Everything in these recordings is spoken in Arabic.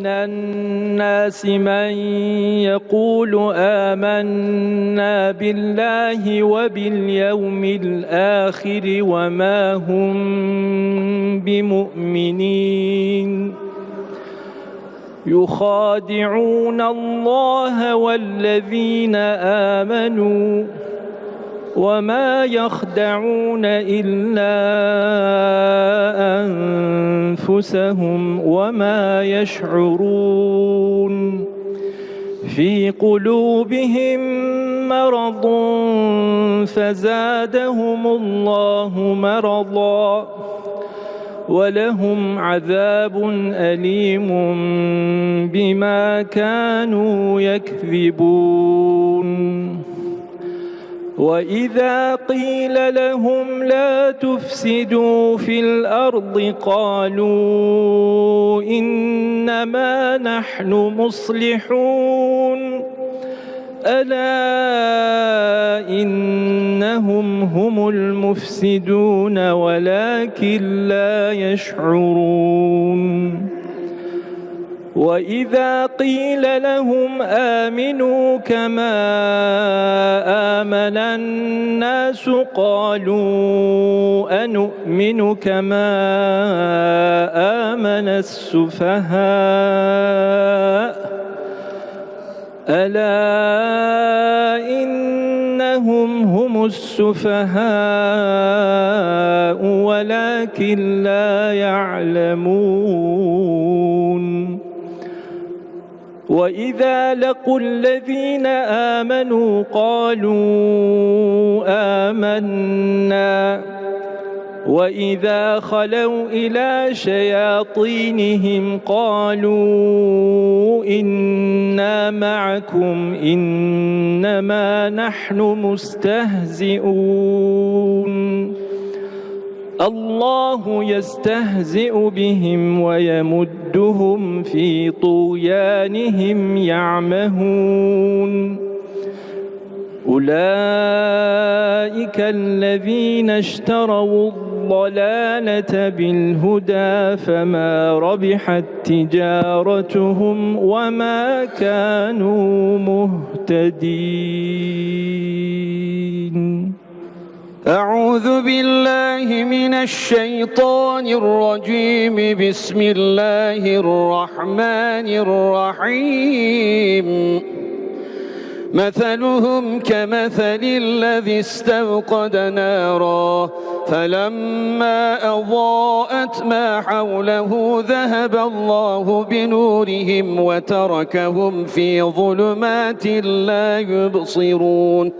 ومن الناس من يقول آمنا بالله وباليوم الآخر وما هم بمؤمنين يخادعون الله والذين آمنوا وما يخدعون إلا أنفسهم وما يشعرون في قلوبهم مرض فزادهم الله مرضا ولهم عذاب أليم بما كانوا يكذبون وإذا قيل لهم لا تفسدوا في الأرض قالوا إنما نحن مصلحون ألا إنهم هم المفسدون ولكن لا يشعرون وإذا قيل لهم آمنوا كما آمن الناس قالوا أنؤمن كما آمن السفهاء ألا إنهم هم السفهاء ولكن لا يعلمون وإذا لقوا الذين آمنوا قالوا آمنا وإذا خلوا إلى شياطينهم قالوا إنا معكم إنما نحن مستهزئون الله يستهزئ بهم ويمدهم في طغيانهم يعمهون أولئك الذين اشتروا الضلالة بالهدى فما ربحت تجارتهم وما كانوا مهتدين. أعوذ بالله من الشيطان الرجيم. بسم الله الرحمن الرحيم. مثلهم كمثل الذي استوقد نارا فلما أضاءت ما حوله ذهب الله بنورهم وتركهم في ظلمات لا يبصرون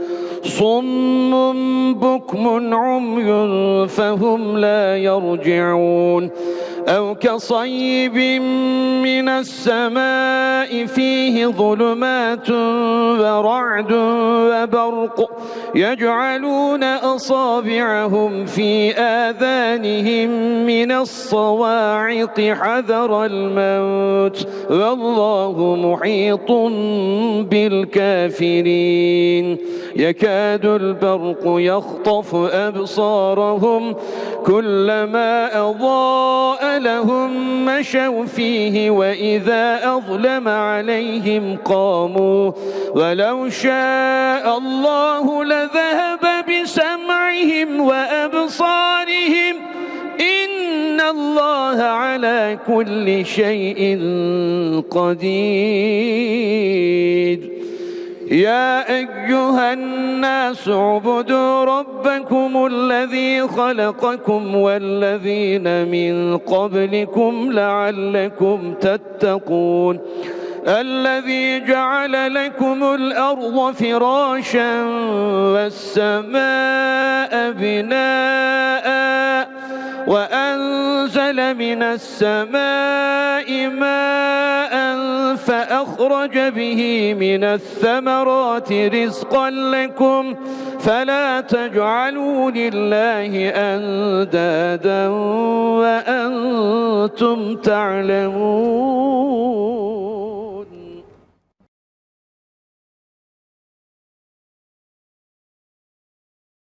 صم بكم عمي فهم لا يرجعون أو كصيب من السماء فيه ظلمات ورعد وبرق يجعلون أصابعهم في آذانهم من الصواعق حذر الموت والله محيط بالكافرين يكاد البرق يخطف أبصارهم كلما أضاء لهم مشوا فيه وإذا أظلم عليهم قاموا ولو شاء الله لذهب بسمعهم وأبصارهم إن الله على كل شيء قدير. يا أيها الناس اعبدوا ربكم الذي خلقكم والذين من قبلكم لعلكم تتقون الذي جعل لكم الأرض فراشا والسماء بناء وأنزل من السماء ماء فأخرج به من الثمرات رزقا لكم فلا تجعلوا لله أندادا وأنتم تعلمون.